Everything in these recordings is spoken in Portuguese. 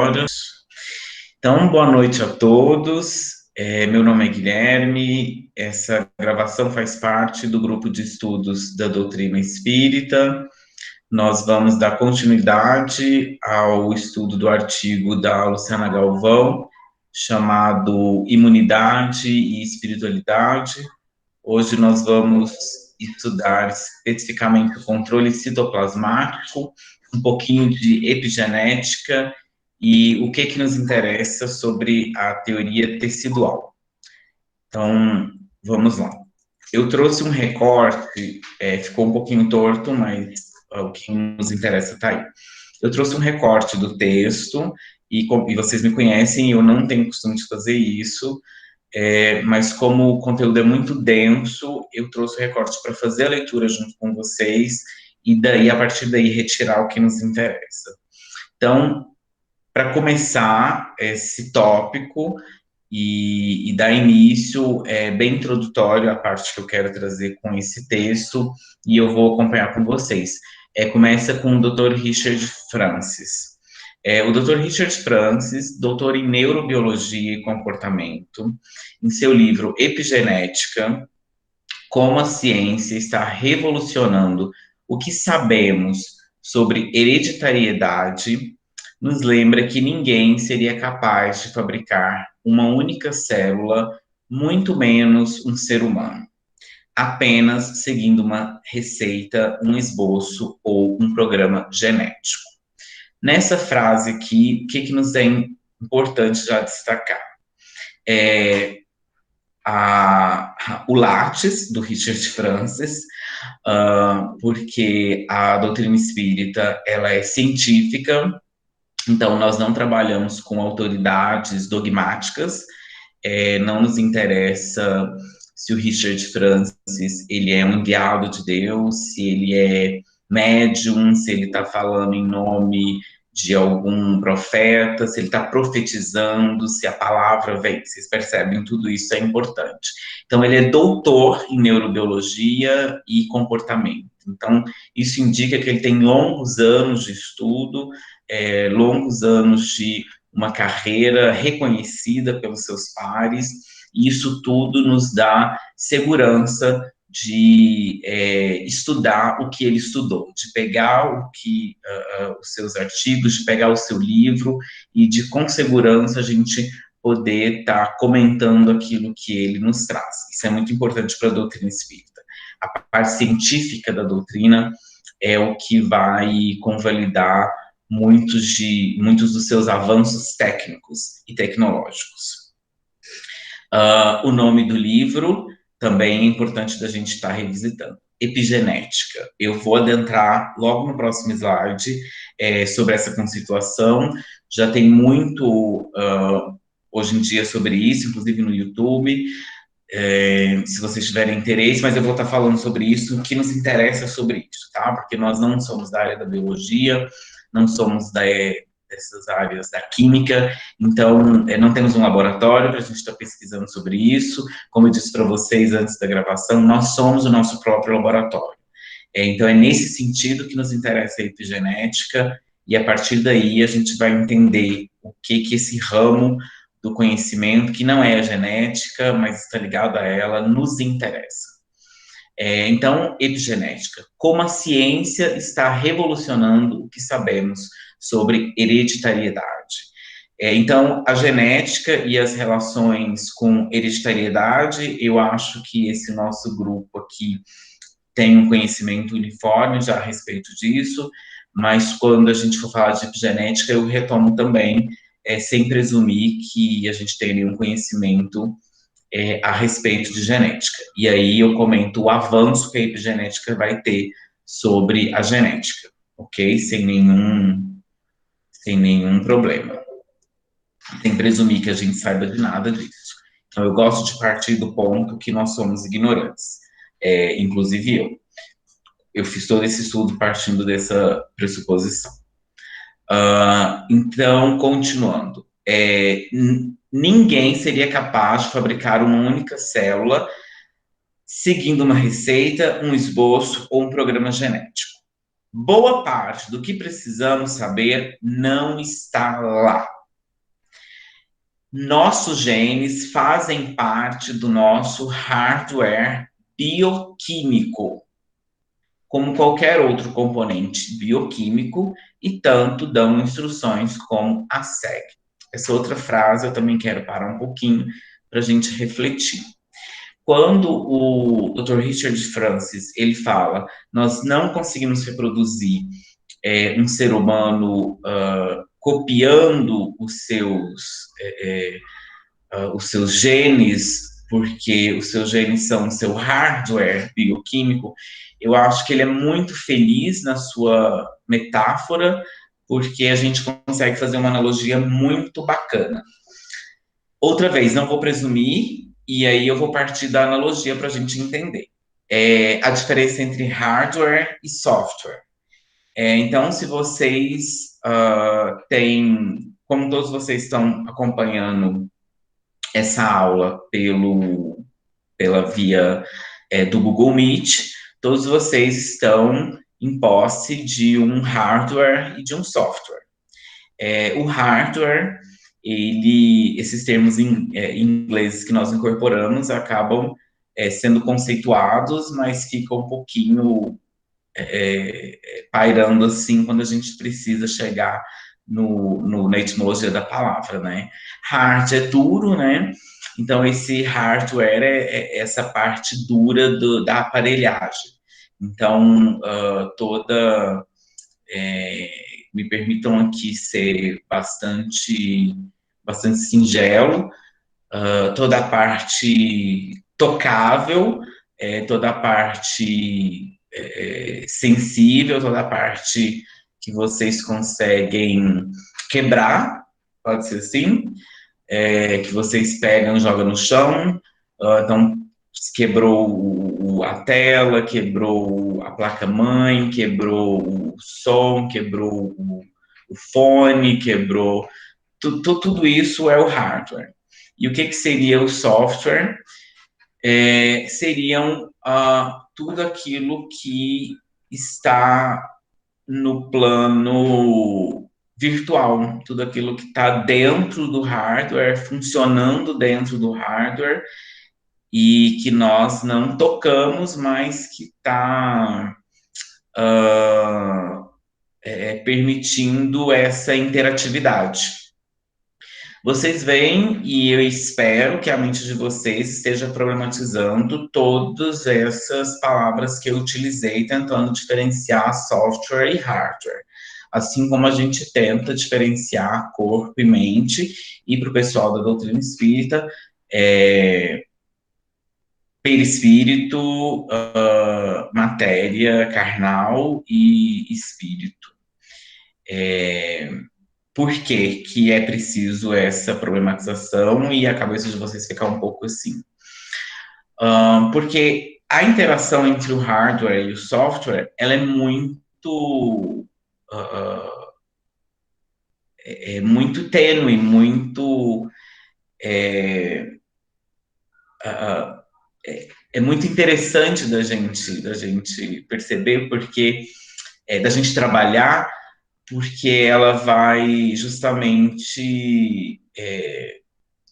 horas. Então, boa noite a todos. Meu nome é Guilherme. Essa gravação faz parte do grupo de estudos da doutrina espírita. Nós vamos dar continuidade ao estudo do artigo da Luciana Galvão, chamado Imunidade e Espiritualidade. Hoje nós vamos estudar especificamente o controle citoplasmático, um pouquinho de epigenética e o que nos interessa sobre a teoria tecidual. Então, vamos lá. Eu trouxe um recorte, ficou um pouquinho torto, mas o que nos interessa está aí. Eu trouxe um recorte do texto, e vocês me conhecem, eu não tenho costume de fazer isso, mas como o conteúdo é muito denso, eu trouxe o recorte para fazer a leitura junto com vocês, e daí, a partir daí, retirar o que nos interessa. Então, para começar esse tópico e dar início, bem introdutório a parte que eu quero trazer com esse texto, e eu vou acompanhar com vocês. Começa com o Dr. Richard Francis. O Dr. Richard Francis, doutor em neurobiologia e comportamento, em seu livro Epigenética, como a ciência está revolucionando o que sabemos sobre hereditariedade, nos lembra que ninguém seria capaz de fabricar uma única célula, muito menos um ser humano, apenas seguindo uma receita, um esboço ou um programa genético. Nessa frase aqui, o que nos é importante já destacar? O Lattes, do Richard Francis, porque a doutrina espírita, ela é científica, então nós não trabalhamos com autoridades dogmáticas, não nos interessa se o Richard Francis, ele é um enviado de Deus, se ele é médium, se ele está falando em nome de algum profeta, se ele está profetizando, se a palavra vem, vocês percebem, tudo isso é importante. Então, ele é doutor em neurobiologia e comportamento. Então, isso indica que ele tem longos anos de estudo, longos anos de uma carreira reconhecida pelos seus pares, e isso tudo nos dá segurança de estudar o que ele estudou, de pegar os seus artigos, de pegar o seu livro e de, com segurança, a gente poder estar comentando aquilo que ele nos traz. Isso é muito importante para a doutrina espírita. A parte científica da doutrina é o que vai convalidar muitos dos seus avanços técnicos e tecnológicos. O nome do livro também é importante da gente estar revisitando. Epigenética. Eu vou adentrar logo no próximo slide sobre essa conceituação. Já tem muito hoje em dia sobre isso, inclusive no YouTube, se vocês tiverem interesse, mas eu vou estar falando sobre isso, o que nos interessa sobre isso, tá? Porque nós não somos da área da biologia, não somos dessas áreas da química, então não temos um laboratório para a gente estar pesquisando sobre isso. Como eu disse para vocês antes da gravação, nós somos o nosso próprio laboratório. Então é nesse sentido que nos interessa a epigenética, e a partir daí a gente vai entender o que esse ramo do conhecimento, que não é a genética, mas está ligado a ela, nos interessa. Então, epigenética. Como a ciência está revolucionando o que sabemos sobre hereditariedade. Então, a genética e as relações com hereditariedade, eu acho que esse nosso grupo aqui tem um conhecimento uniforme já a respeito disso, mas quando a gente for falar de epigenética, eu retomo também, sem presumir que a gente tenha nenhum conhecimento a respeito de genética. E aí eu comento o avanço que a epigenética vai ter sobre a genética, ok? Sem nenhum problema. Sem presumir que a gente saiba de nada disso. Então, eu gosto de partir do ponto que nós somos ignorantes, inclusive eu. Eu fiz todo esse estudo partindo dessa pressuposição. Então, continuando. Ninguém seria capaz de fabricar uma única célula seguindo uma receita, um esboço ou um programa genético. boa parte do que precisamos saber não está lá. Nossos genes fazem parte do nosso hardware bioquímico, como qualquer outro componente bioquímico, e tanto dão instruções como a segue. Essa outra frase eu também quero parar um pouquinho para a gente refletir. Quando o Dr. Richard Francis ele fala, nós não conseguimos reproduzir um ser humano copiando os seus genes, porque os seus genes são o seu hardware bioquímico, eu acho que ele é muito feliz na sua metáfora, porque a gente consegue fazer uma analogia muito bacana. Outra vez, não vou presumir, e aí eu vou partir da analogia para a gente entender. A diferença entre hardware e software. Então, se vocês têm, como todos vocês estão acompanhando essa aula pela via do Google Meet, todos vocês estão em posse de um hardware e de um software. O hardware, esses termos em inglês que nós incorporamos acabam sendo conceituados, mas ficam um pouquinho pairando assim quando a gente precisa chegar na etimologia da palavra, né? Hard é duro, né? Então, esse hardware é essa parte dura da aparelhagem. Então, me permitam aqui ser bastante singelo, toda a parte tocável, toda a parte sensível, toda a parte que vocês conseguem quebrar, pode ser assim, que vocês pegam e jogam no chão, então quebrou a tela, quebrou a placa-mãe, quebrou o som, quebrou o fone, quebrou... Tudo isso é o hardware. E o que seria o software? Seriam tudo aquilo que está no plano virtual, tudo aquilo que está dentro do hardware, funcionando dentro do hardware, e que nós não tocamos, mas que está permitindo essa interatividade. Vocês veem, e eu espero que a mente de vocês esteja problematizando todas essas palavras que eu utilizei, tentando diferenciar software e hardware. Assim como a gente tenta diferenciar corpo e mente, e para o pessoal da doutrina espírita, perispírito, matéria carnal e espírito. Por que é preciso essa problematização e a cabeça de vocês ficar um pouco assim? Porque a interação entre o hardware e o software, ela é muito tênue, muito muito interessante da gente perceber, porque da gente trabalhar, porque ela vai justamente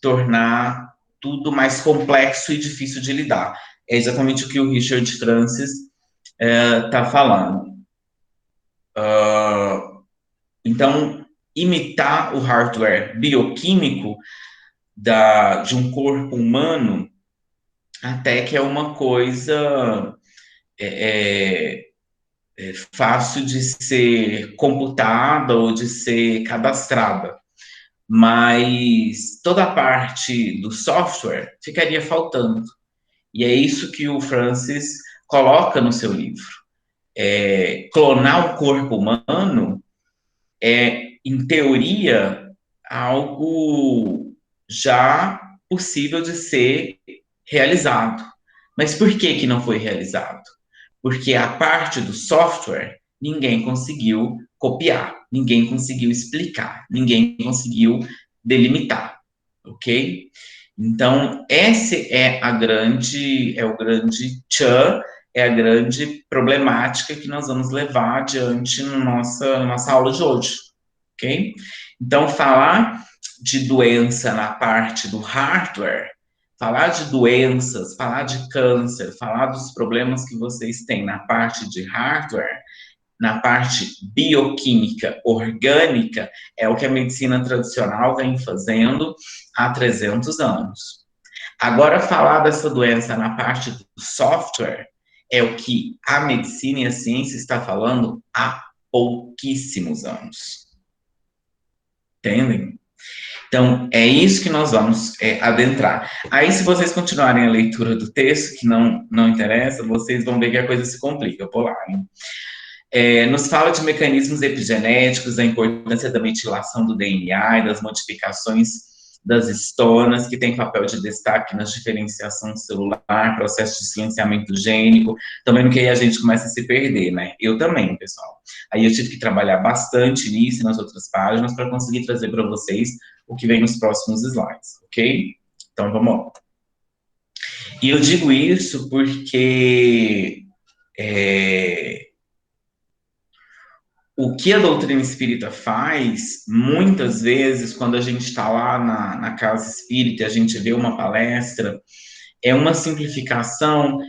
tornar tudo mais complexo e difícil de lidar. É exatamente o que o Richard Francis está falando. Então, imitar o hardware bioquímico de um corpo humano até que é uma coisa fácil de ser computada ou de ser cadastrada. Mas toda a parte do software ficaria faltando. E é isso que o Francis coloca no seu livro. Clonar o corpo humano em teoria, algo já possível de ser realizado. Mas por que não foi realizado? Porque a parte do software ninguém conseguiu copiar, ninguém conseguiu explicar, ninguém conseguiu delimitar, ok? Então, esse é o grande tchan é a grande problemática que nós vamos levar adiante na nossa aula de hoje, ok? Então, falar de doença na parte do hardware, falar de doenças, falar de câncer, falar dos problemas que vocês têm na parte de hardware, na parte bioquímica orgânica, é o que a medicina tradicional vem fazendo há 300 anos. Agora, falar dessa doença na parte do software é o que a medicina e a ciência está falando há pouquíssimos anos. Entendem? Então, é isso que nós vamos adentrar. Aí, se vocês continuarem a leitura do texto, que não interessa, vocês vão ver que a coisa se complica. Por lá, hein? Nos fala de mecanismos epigenéticos, da importância da metilação do DNA e das modificações das histonas, que tem papel de destaque na diferenciação celular, processo de silenciamento gênico, também no que aí a gente começa a se perder, né? Eu também, pessoal. Aí eu tive que trabalhar bastante nisso e nas outras páginas para conseguir trazer para vocês o que vem nos próximos slides, ok? Então, vamos lá. E eu digo isso porque o que a doutrina espírita faz, muitas vezes, quando a gente está lá na casa espírita, a gente vê uma palestra, é uma simplificação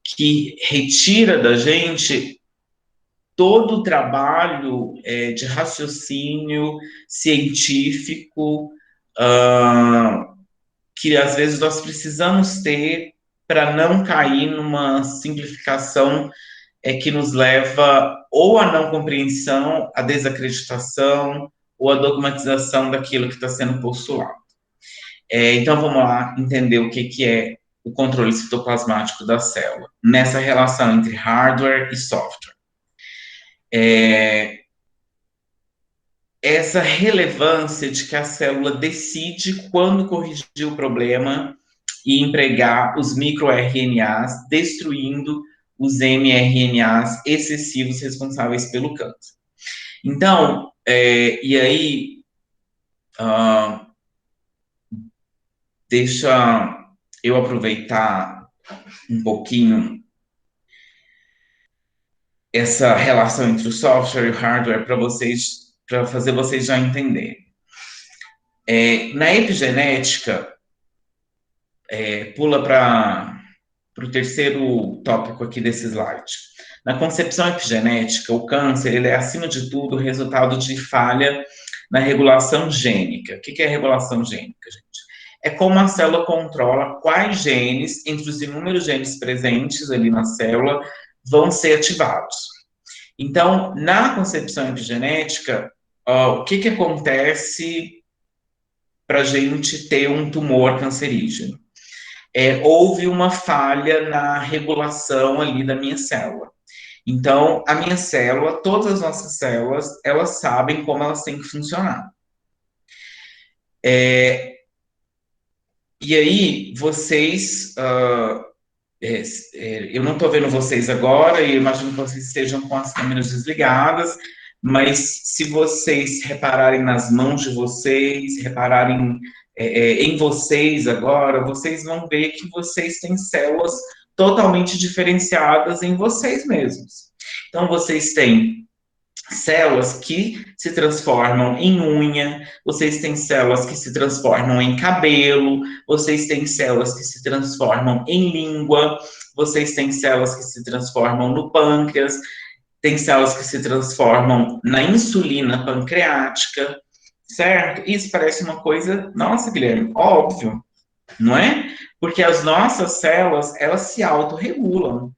que retira da gente todo o trabalho de raciocínio científico que às vezes nós precisamos ter para não cair numa simplificação que nos leva ou à não compreensão, à desacreditação ou à dogmatização daquilo que está sendo postulado. Então, vamos lá entender o que é o controle citoplasmático da célula, nessa relação entre hardware e software. Essa relevância de que a célula decide quando corrigir o problema e empregar os microRNAs, destruindo os mRNAs excessivos responsáveis pelo câncer. Então, e aí, deixa eu aproveitar um pouquinho essa relação entre o software e o hardware para fazer vocês já entenderem. Na epigenética, pula para o terceiro tópico aqui desse slide. Na concepção epigenética, o câncer ele é, acima de tudo, resultado de falha na regulação gênica. O que é regulação gênica, gente? É como a célula controla quais genes, entre os inúmeros genes presentes ali na célula, vão ser ativados. Então, na concepção epigenética, o que acontece para a gente ter um tumor cancerígeno? Houve uma falha na regulação ali da minha célula. Então, a minha célula, todas as nossas células, elas sabem como elas têm que funcionar. E aí, vocês... eu não estou vendo vocês agora, e imagino que vocês estejam com as câmeras desligadas, mas se vocês repararem nas mãos de vocês, repararem em vocês agora, vocês vão ver que vocês têm células totalmente diferenciadas em vocês mesmos. Então, vocês têm células que se transformam em unha, vocês têm células que se transformam em cabelo, vocês têm células que se transformam em língua, vocês têm células que se transformam no pâncreas, tem células que se transformam na insulina pancreática, certo? Isso parece uma coisa, nossa, Guilherme, óbvio, não é? Porque as nossas células, elas se autorregulam.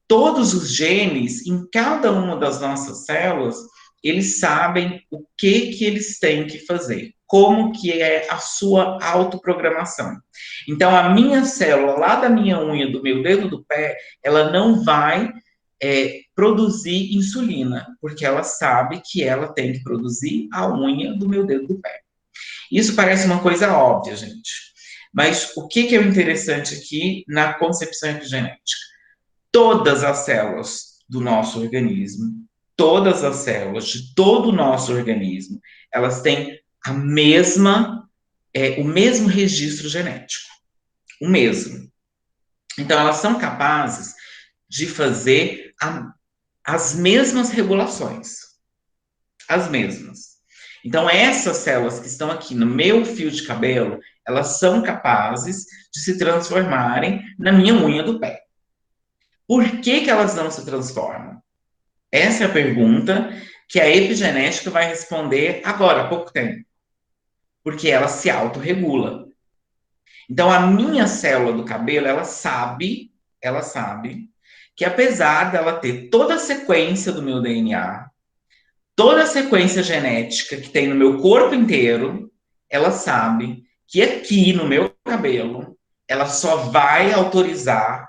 Todos os genes, em cada uma das nossas células, eles sabem o que eles têm que fazer, como que é a sua autoprogramação. Então, a minha célula, lá da minha unha, do meu dedo do pé, ela não vai produzir insulina, porque ela sabe que ela tem que produzir a unha do meu dedo do pé. Isso parece uma coisa óbvia, gente. Mas o que é o interessante aqui na concepção epigenética? Todas as células do nosso organismo, todas as células de todo o nosso organismo, elas têm a mesma, o mesmo registro genético, o mesmo. Então, elas são capazes de fazer as mesmas regulações. As mesmas. Então, essas células que estão aqui no meu fio de cabelo, elas são capazes de se transformarem na minha unha do pé. Por que que elas não se transformam? Essa é a pergunta que a epigenética vai responder agora, há pouco tempo. Porque ela se autorregula. Então, a minha célula do cabelo, ela sabe que apesar dela ter toda a sequência do meu DNA, toda a sequência genética que tem no meu corpo inteiro, ela sabe que aqui no meu cabelo, ela só vai autorizar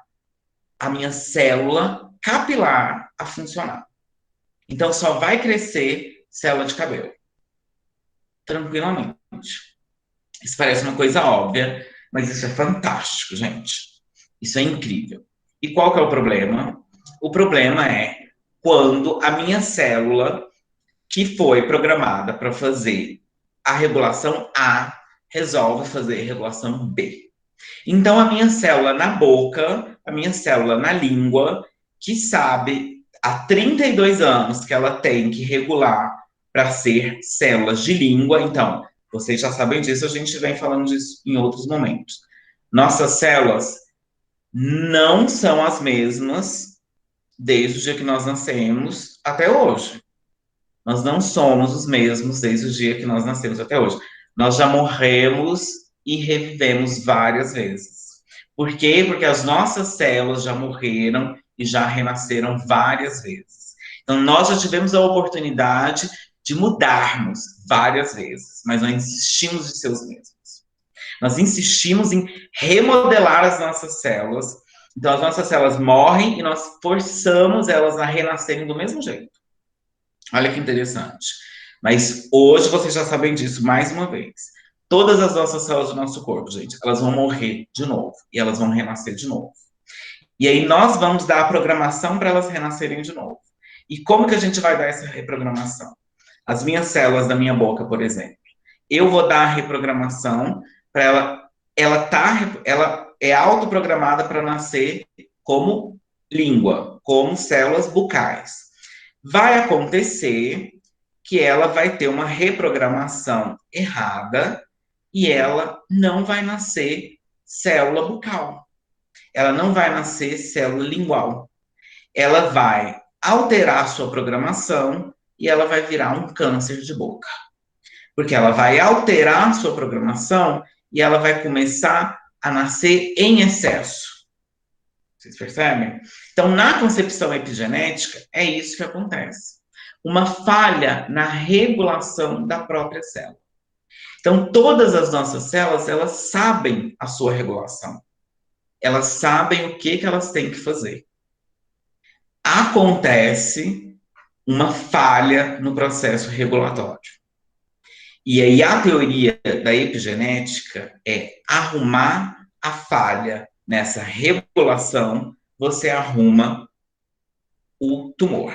a minha célula capilar a funcionar. Então, só vai crescer célula de cabelo. Tranquilamente. Isso parece uma coisa óbvia, mas isso é fantástico, gente. Isso é incrível. E qual que é o problema? O problema é quando a minha célula, que foi programada para fazer a regulação A, resolve fazer a regulação B. Então, a minha célula na boca, a minha célula na língua, que sabe há 32 anos que ela tem que regular para ser células de língua. Então, vocês já sabem disso, a gente vem falando disso em outros momentos. Nossas células não são as mesmas desde o dia que nós nascemos até hoje. Nós não somos os mesmos desde o dia que nós nascemos até hoje. Nós já morremos e revivemos várias vezes. Por quê? Porque as nossas células já morreram e já renasceram várias vezes. Então, nós já tivemos a oportunidade de mudarmos várias vezes, mas nós insistimos em ser os mesmos. Nós insistimos em remodelar as nossas células. Então, as nossas células morrem e nós forçamos elas a renascerem do mesmo jeito. Olha que interessante. Mas hoje vocês já sabem disso mais uma vez. Todas as nossas células do nosso corpo, gente, elas vão morrer de novo e elas vão renascer de novo. E aí nós vamos dar a programação para elas renascerem de novo. E como que a gente vai dar essa reprogramação? As minhas células da minha boca, por exemplo. Eu vou dar a reprogramação para ela é autoprogramada para nascer como língua, como células bucais. Vai acontecer que ela vai ter uma reprogramação errada e ela não vai nascer célula bucal. Ela não vai nascer célula lingual. Ela vai alterar a sua programação e ela vai virar um câncer de boca. Porque ela vai alterar a sua programação e ela vai começar a nascer em excesso. Vocês percebem? Então, na concepção epigenética, é isso que acontece. Uma falha na regulação da própria célula. Então, todas as nossas células, elas sabem a sua regulação. Elas sabem o que elas têm que fazer. Acontece uma falha no processo regulatório. E aí a teoria da epigenética é arrumar a falha nessa regulação, você arruma o tumor.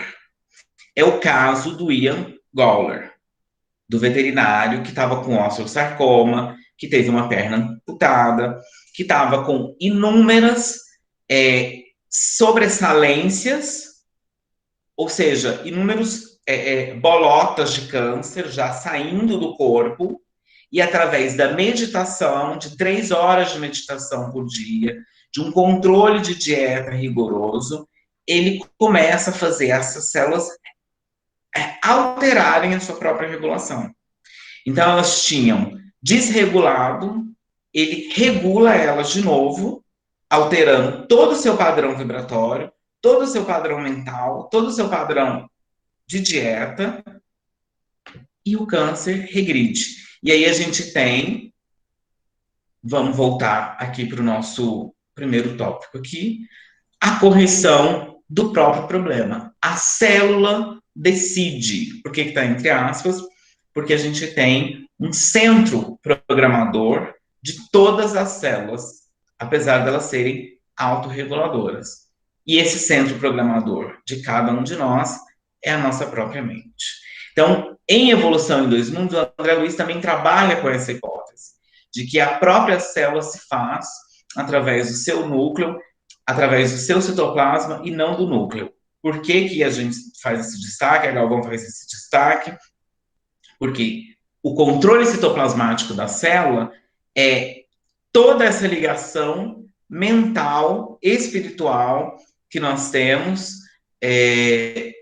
É o caso do Ian Gawler, do veterinário que estava com osteosarcoma, que teve uma perna amputada, que estava com inúmeras sobressalências, ou seja, inúmeros bolotas de câncer já saindo do corpo, e através da meditação, de 3 horas de meditação por dia, de um controle de dieta rigoroso, ele começa a fazer essas células alterarem a sua própria regulação. Então, elas tinham desregulado, ele regula elas de novo, alterando todo o seu padrão vibratório, todo o seu padrão mental, todo o seu padrão de dieta, e o câncer regride. E aí a gente tem, vamos voltar aqui para o nosso primeiro tópico aqui, a correção do próprio problema. A célula decide. Por que está entre aspas? Porque a gente tem um centro programador de todas as células, apesar de elas serem autorreguladoras. E esse centro programador de cada um de nós é a nossa própria mente. Então, em Evolução em Dois Mundos, o André Luiz também trabalha com essa hipótese, de que a própria célula se faz, através do seu núcleo, através do seu citoplasma e não do núcleo. Por que que a gente faz esse destaque, a Galvão faz esse destaque? Porque o controle citoplasmático da célula é toda essa ligação mental, espiritual que nós temos,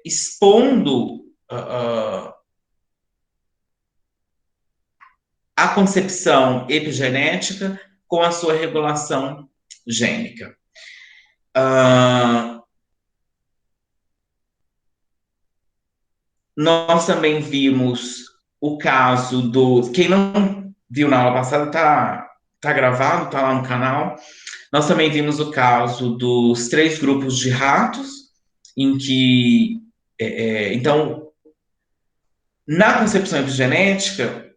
expondo a concepção epigenética com a sua regulação gênica. Nós também vimos o caso do... Quem não viu na aula passada, tá gravado, tá lá no canal. Nós também vimos o caso dos 3 grupos de ratos, em que... então, na concepção epigenética,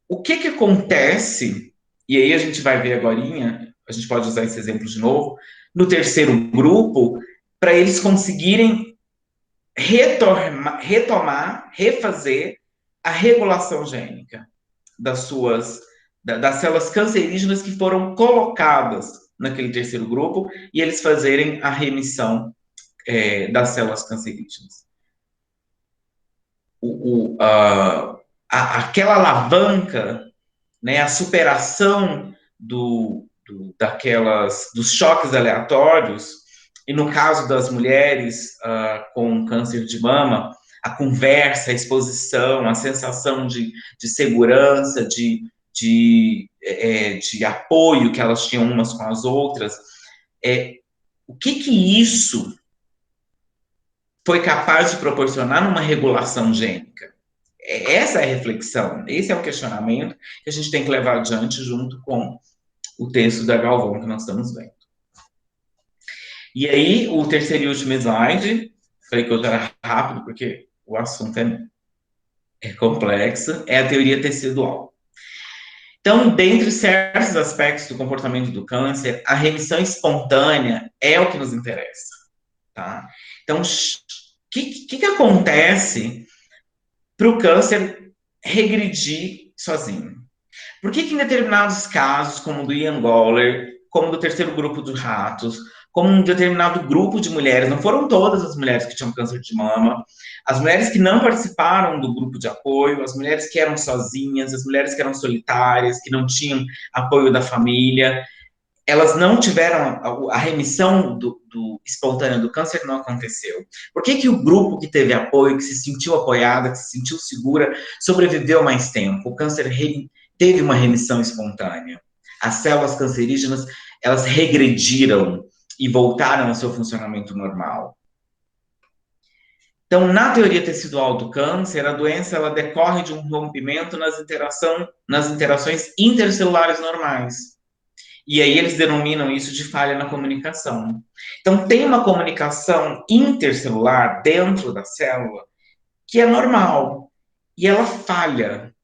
o que que acontece, e aí a gente vai ver agorinha, a gente pode usar esse exemplo de novo, no terceiro grupo, para eles conseguirem retomar, refazer a regulação gênica das células cancerígenas que foram colocadas naquele terceiro grupo e eles fazerem a remissão das células cancerígenas. Aquela alavanca, né, a superação dos choques aleatórios, e no caso das mulheres com câncer de mama, a conversa, a exposição, a sensação de segurança, de apoio que elas tinham umas com as outras, o que isso foi capaz de proporcionar numa regulação gênica? Essa é a reflexão, esse é o questionamento que a gente tem que levar adiante junto com o texto da Galvão que nós estamos vendo. E aí, o terceiro e último slide, falei que eu era rápido porque o assunto é complexo, é a teoria tecidual. Então, dentre certos aspectos do comportamento do câncer, a remissão espontânea é o que nos interessa, tá? Então, o que acontece para o câncer regredir sozinho? Por que em determinados casos, como o do Ian Goller, como do terceiro grupo de ratos, como um determinado grupo de mulheres, não foram todas as mulheres que tinham câncer de mama, as mulheres que não participaram do grupo de apoio, as mulheres que eram sozinhas, as mulheres que eram solitárias, que não tinham apoio da família, elas não tiveram a remissão espontânea do câncer, não aconteceu. Por que o grupo que teve apoio, que se sentiu apoiada, que se sentiu segura, sobreviveu mais tempo? O câncer teve uma remissão espontânea. As células cancerígenas, elas regrediram e voltaram ao seu funcionamento normal. Então, na teoria tecidual do câncer, a doença ela decorre de um rompimento nas interações intercelulares normais. E aí eles denominam isso de falha na comunicação. Então, tem uma comunicação intercelular dentro da célula que é normal. E ela falha.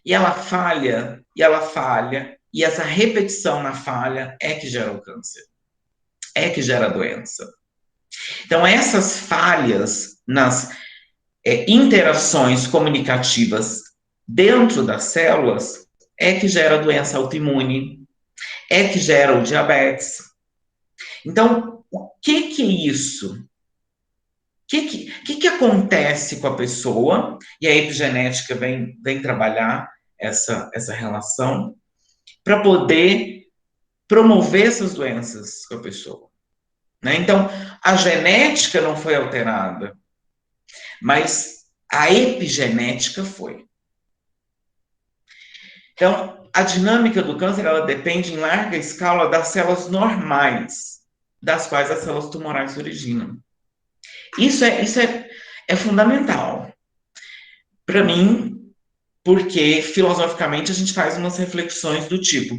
E ela falha, e ela falha. E essa repetição na falha é que gera o câncer. É que gera a doença. Então, essas falhas nas interações comunicativas dentro das células é que gera a doença autoimune, é que gera o diabetes. Então, o que é isso? O que acontece com a pessoa? E a epigenética vem trabalhar essa relação para poder promover essas doenças com a pessoa. Né? Então, a genética não foi alterada, mas a epigenética foi. Então, a dinâmica do câncer, ela depende em larga escala das células normais, das quais as células tumorais se originam. Isso é fundamental para mim, porque filosoficamente a gente faz umas reflexões do tipo: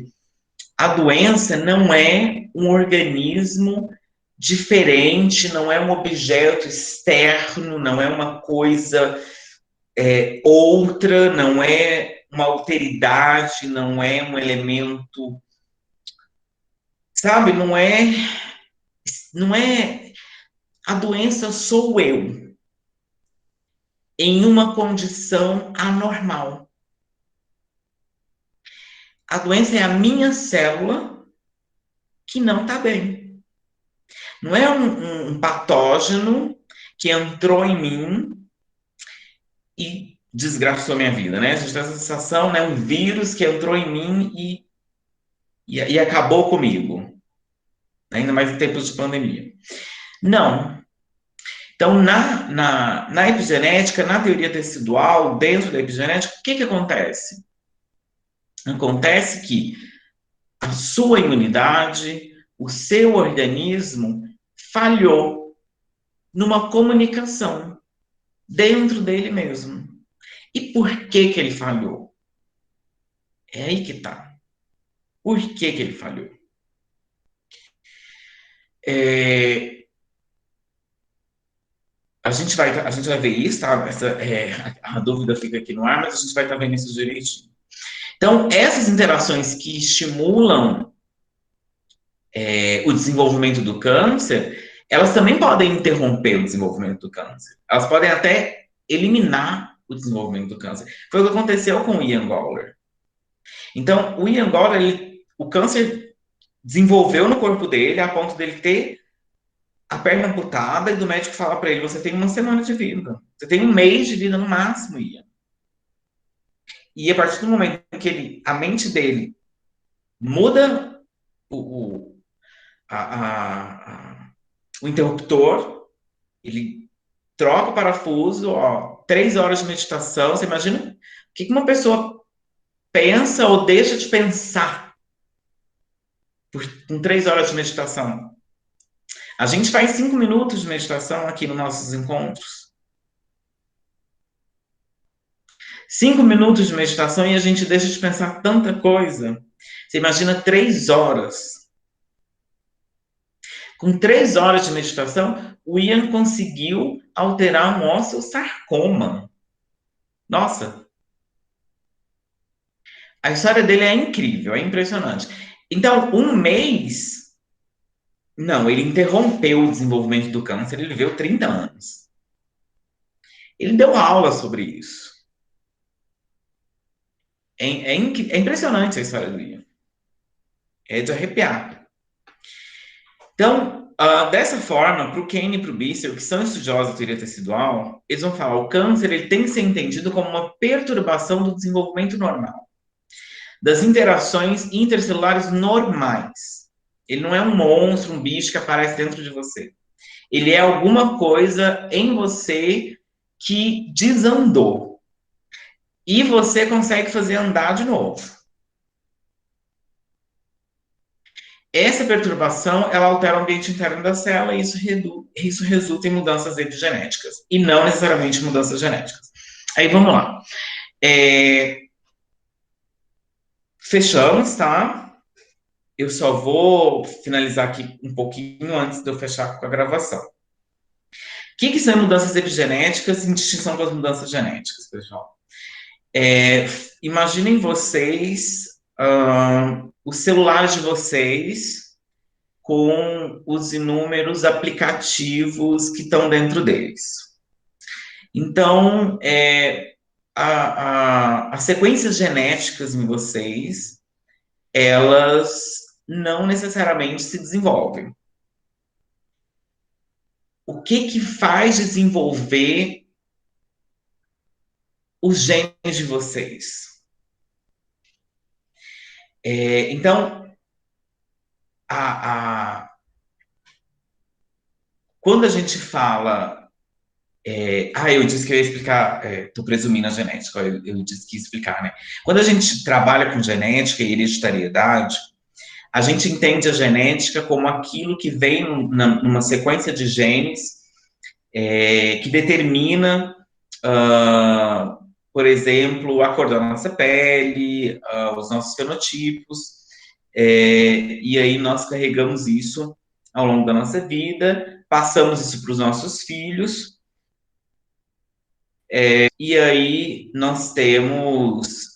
a doença não é um organismo diferente, não é um objeto externo, não é uma coisa outra, não é uma alteridade, não é um elemento, sabe? Não é. A doença sou eu, em uma condição anormal. A doença é a minha célula que não está bem. Não é um patógeno que entrou em mim e desgraçou minha vida, né? A gente tem essa sensação, né? Um vírus que entrou em mim e acabou comigo, ainda mais em tempos de pandemia. Não. Então, na epigenética, na teoria tecidual, dentro da epigenética, o que, que acontece? Acontece que a sua imunidade, o seu organismo falhou numa comunicação dentro dele mesmo. E por que que ele falhou? É aí que tá. Por que que ele falhou? É, a gente vai ver isso, tá? A dúvida fica aqui no ar, mas a gente vai estar vendo isso direitinho. Então, essas interações que estimulam o desenvolvimento do câncer, elas também podem interromper o desenvolvimento do câncer. Elas podem até eliminar o desenvolvimento do câncer. Foi o que aconteceu com o Ian Goller. Então, o Ian Goller, o câncer desenvolveu no corpo dele a ponto dele ter a perna amputada e do médico falar para ele: você tem uma semana de vida, você tem um mês de vida no máximo, Ian. E a partir do momento que a mente dele muda o, a, o interruptor, ele troca o parafuso, ó, 3 horas de meditação. Você imagina o que uma pessoa pensa ou deixa de pensar com 3 horas de meditação? A gente faz 5 minutos de meditação aqui nos nossos encontros. 5 minutos de meditação e a gente deixa de pensar tanta coisa. Você imagina 3 horas. Com 3 horas de meditação, o Ian conseguiu alterar um osteosarcoma. Nossa, a história dele é incrível, é impressionante. Então, um mês, não, ele interrompeu o desenvolvimento do câncer, ele viveu 30 anos. Ele deu aula sobre isso. É impressionante a história do Ian. É de arrepiar. Então, dessa forma, para o Kane e para o Bissell, que são estudiosos da teoria tecidual, eles vão falar: o câncer ele tem que ser entendido como uma perturbação do desenvolvimento normal, das interações intercelulares normais. Ele não é um monstro, um bicho que aparece dentro de você. Ele é alguma coisa em você que desandou. E você consegue fazer andar de novo. Essa perturbação, ela altera o ambiente interno da célula e isso resulta em mudanças epigenéticas. E não necessariamente mudanças genéticas. Aí, vamos lá. Fechamos, tá? Eu só vou finalizar aqui um pouquinho antes de eu fechar com a gravação. O que são mudanças epigenéticas em distinção das mudanças genéticas, pessoal? Imaginem vocês, os celulares de vocês com os inúmeros aplicativos que estão dentro deles. Então, as sequências genéticas em vocês, elas não necessariamente se desenvolvem. O que faz desenvolver os genes de vocês? Então, quando a gente fala... eu disse que eu ia explicar, estou presumindo a genética, eu disse que ia explicar, né? Quando a gente trabalha com genética e hereditariedade, a gente entende a genética como aquilo que vem numa sequência de genes que determina, por exemplo, a cor da nossa pele, os nossos fenotipos, e aí nós carregamos isso ao longo da nossa vida, passamos isso para os nossos filhos, e aí nós temos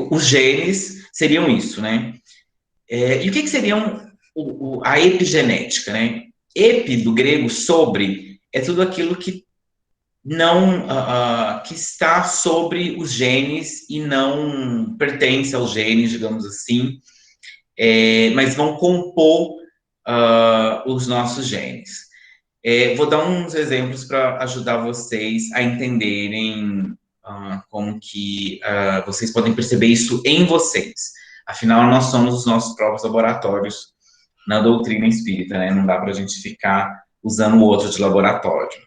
os genes seriam isso, né? E o que seriam a epigenética, né? Epi, do grego, sobre, é tudo aquilo que não que está sobre os genes e não pertence aos genes, digamos assim. mas vão compor os nossos genes. Vou dar uns exemplos para ajudar vocês a entenderem como que vocês podem perceber isso em vocês. Afinal, nós somos os nossos próprios laboratórios na doutrina espírita, né? Não dá para a gente ficar usando o outro de laboratório.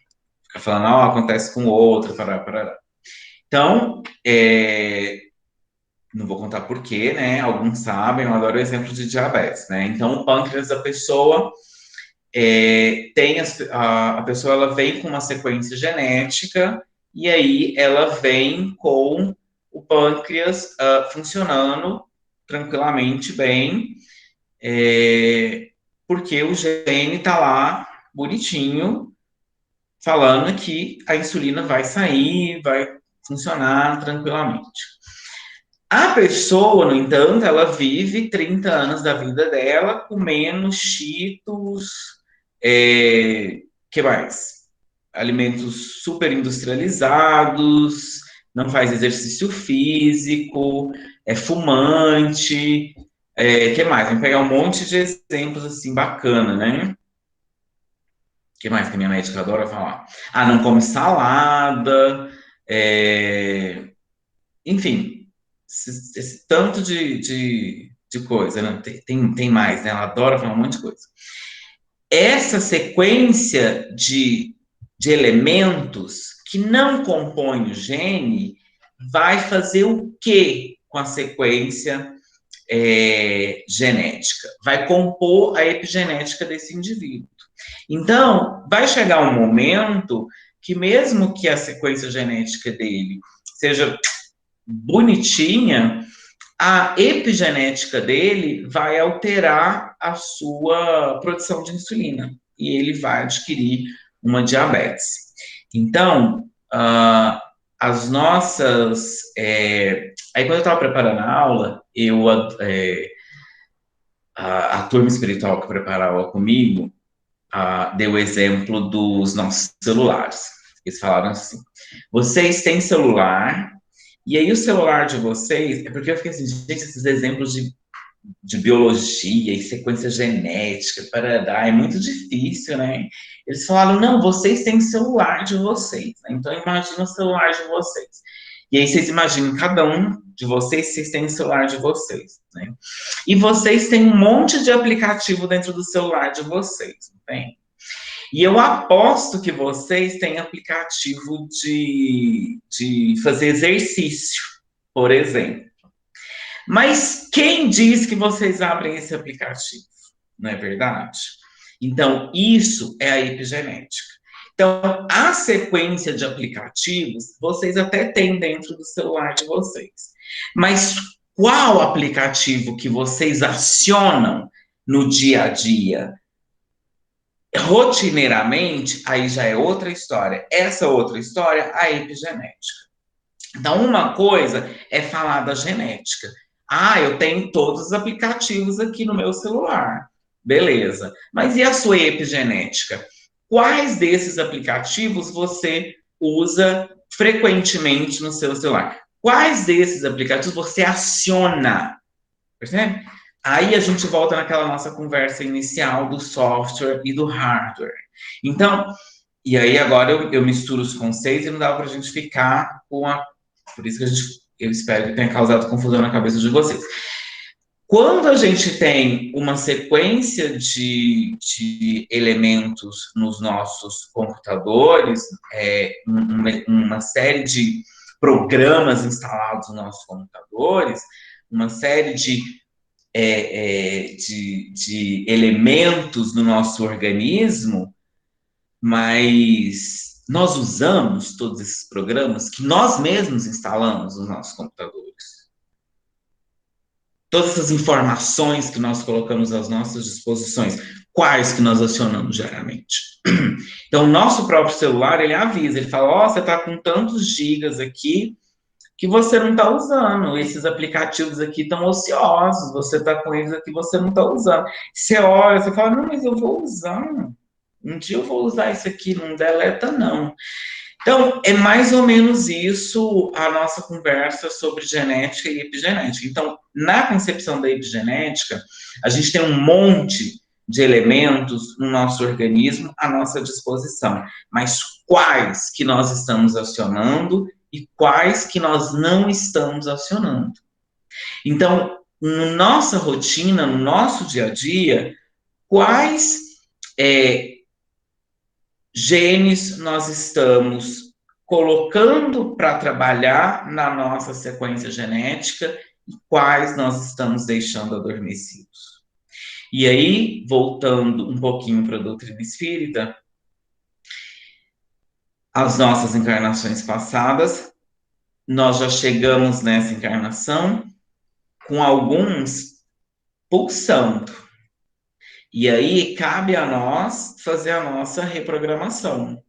Ficar falando, acontece com o outro, parará. Então, não vou contar porquê, né? Alguns sabem, eu adoro o exemplo de diabetes, né? Então, o pâncreas da pessoa a pessoa ela vem com uma sequência genética e aí ela vem com o pâncreas funcionando tranquilamente bem, porque o gene está lá bonitinho, falando que a insulina vai sair, vai funcionar tranquilamente. A pessoa, no entanto, ela vive 30 anos da vida dela comendo cheetos, que mais? Alimentos super industrializados, não faz exercício físico, é fumante, que mais? Vamos pegar um monte de exemplos assim bacana, né? Que mais que a minha médica adora falar? Não come salada, enfim, esse tanto de coisa, né? Tem mais, né? Ela adora falar um monte de coisa. Essa sequência de elementos que não compõem o gene vai fazer o que com a sequência genética? Vai compor a epigenética desse indivíduo. Então, vai chegar um momento que mesmo que a sequência genética dele seja bonitinha, a epigenética dele vai alterar a sua produção de insulina e ele vai adquirir uma diabetes. Então, as nossas... aí, quando eu estava preparando a aula, a turma espiritual que preparava comigo deu o exemplo dos nossos celulares. Eles falaram assim, vocês têm celular, e aí o celular de vocês, porque eu fiquei assim, gente, esses exemplos de biologia e sequência genética, é muito difícil, né? Eles falaram, não, vocês têm celular de vocês, né? Então imagina o celular de vocês. E aí vocês imaginam, cada um de vocês têm o celular de vocês, né? E vocês têm um monte de aplicativo dentro do celular de vocês, não tem? E eu aposto que vocês têm aplicativo de fazer exercício, por exemplo. Mas quem diz que vocês abrem esse aplicativo? Não é verdade? Então, isso é a epigenética. Então, a sequência de aplicativos, vocês até têm dentro do celular de vocês. Mas qual aplicativo que vocês acionam no dia a dia? Rotineiramente, aí já é outra história. Essa outra história, a epigenética. Então, uma coisa é falar da genética. Eu tenho todos os aplicativos aqui no meu celular. Beleza. Mas e a sua epigenética? Quais desses aplicativos você usa frequentemente no seu celular? Quais desses aplicativos você aciona? Percebe? Aí a gente volta naquela nossa conversa inicial do software e do hardware. Então, e aí agora eu misturo os conceitos e não dá para a gente ficar com a... Por isso que eu espero que tenha causado confusão na cabeça de vocês. Quando a gente tem uma sequência de elementos nos nossos computadores, uma série de programas instalados nos nossos computadores, uma série de elementos no nosso organismo, mas nós usamos todos esses programas que nós mesmos instalamos nos nossos computadores. Todas essas informações que nós colocamos às nossas disposições, quais que nós acionamos diariamente. Então, o nosso próprio celular, ele avisa, ele fala, você está com tantos gigas aqui, que você não está usando. Esses aplicativos aqui estão ociosos, você está com eles aqui, você não está usando. Você olha, você fala, não, mas eu vou usar. Um dia eu vou usar isso aqui, não deleta, não. Então, é mais ou menos isso a nossa conversa sobre genética e epigenética. Então, na concepção da epigenética, a gente tem um monte de elementos no nosso organismo à nossa disposição, mas quais que nós estamos acionando e quais que nós não estamos acionando. Então, na nossa rotina, no nosso dia a dia, quais genes nós estamos colocando para trabalhar na nossa sequência genética e quais nós estamos deixando adormecidos. E aí, voltando um pouquinho para a doutrina espírita, as nossas encarnações passadas, nós já chegamos nessa encarnação com alguns pulsando. E aí cabe a nós fazer a nossa reprogramação.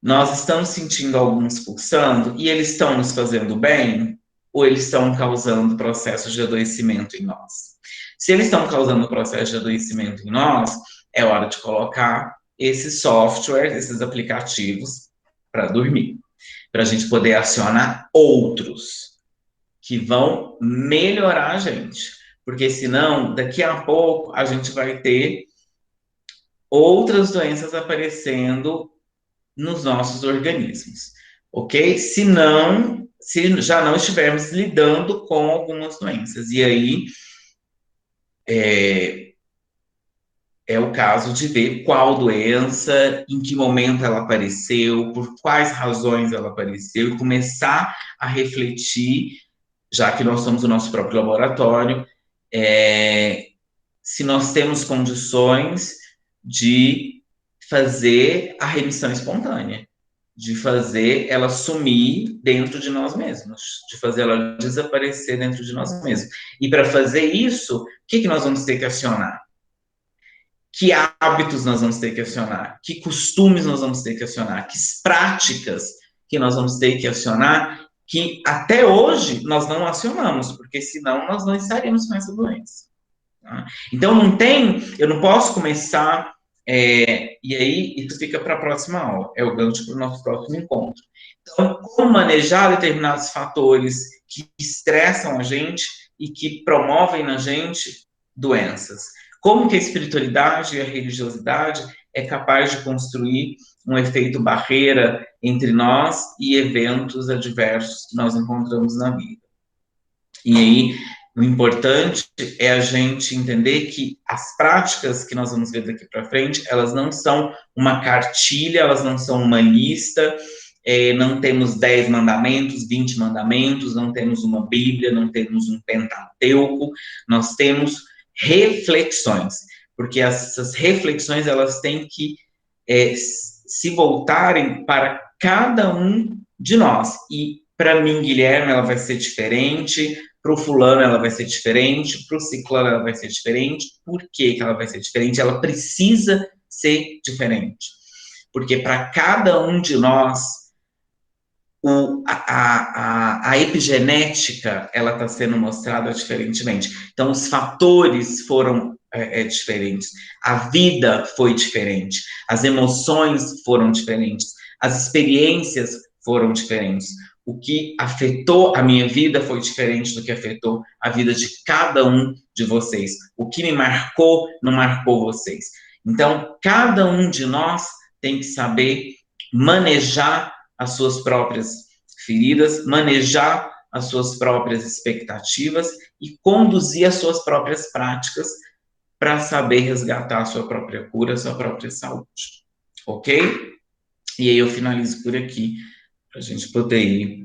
Nós estamos sentindo alguns pulsando e eles estão nos fazendo bem ou eles estão causando processos de adoecimento em nós? Se eles estão causando processo de adoecimento em nós, é hora de colocar esses softwares, esses aplicativos para dormir, para a gente poder acionar outros que vão melhorar a gente, porque senão daqui a pouco a gente vai ter outras doenças aparecendo nos nossos organismos, ok? Se já não estivermos lidando com algumas doenças. E aí é o caso de ver qual doença, em que momento ela apareceu, por quais razões ela apareceu, e começar a refletir, já que nós somos o nosso próprio laboratório, se nós temos condições de fazer a remissão espontânea, de fazer ela sumir dentro de nós mesmos, de fazer ela desaparecer dentro de nós mesmos. E para fazer isso, o que nós vamos ter que acionar? Que hábitos nós vamos ter que acionar? Que costumes nós vamos ter que acionar? Que práticas que nós vamos ter que acionar que até hoje nós não acionamos, porque senão nós não estaríamos com essa doença. Tá? Então eu não posso começar, e aí isso fica para a próxima aula, é o gancho para o nosso próximo encontro. Então, como manejar determinados fatores que estressam a gente e que promovem na gente doenças? Como que a espiritualidade e a religiosidade é capaz de construir um efeito barreira entre nós e eventos adversos que nós encontramos na vida? E aí, o importante é a gente entender que as práticas que nós vamos ver daqui para frente, elas não são uma cartilha, elas não são uma lista, não temos 10 mandamentos, 20 mandamentos, não temos uma Bíblia, não temos um Pentateuco, nós temos reflexões, porque essas reflexões, elas têm que se voltarem para cada um de nós, e para mim, Guilherme, ela vai ser diferente, para o fulano ela vai ser diferente, para o ciclano ela vai ser diferente. Por que ela vai ser diferente? Ela precisa ser diferente. Porque para cada um de nós, a epigenética ela está sendo mostrada diferentemente. Então, os fatores foram diferentes, a vida foi diferente, as emoções foram diferentes, as experiências foram diferentes. O que afetou a minha vida foi diferente do que afetou a vida de cada um de vocês. O que me marcou, não marcou vocês. Então, cada um de nós tem que saber manejar as suas próprias feridas, manejar as suas próprias expectativas e conduzir as suas próprias práticas para saber resgatar a sua própria cura, a sua própria saúde. Ok? E aí eu finalizo por aqui, para a gente poder ir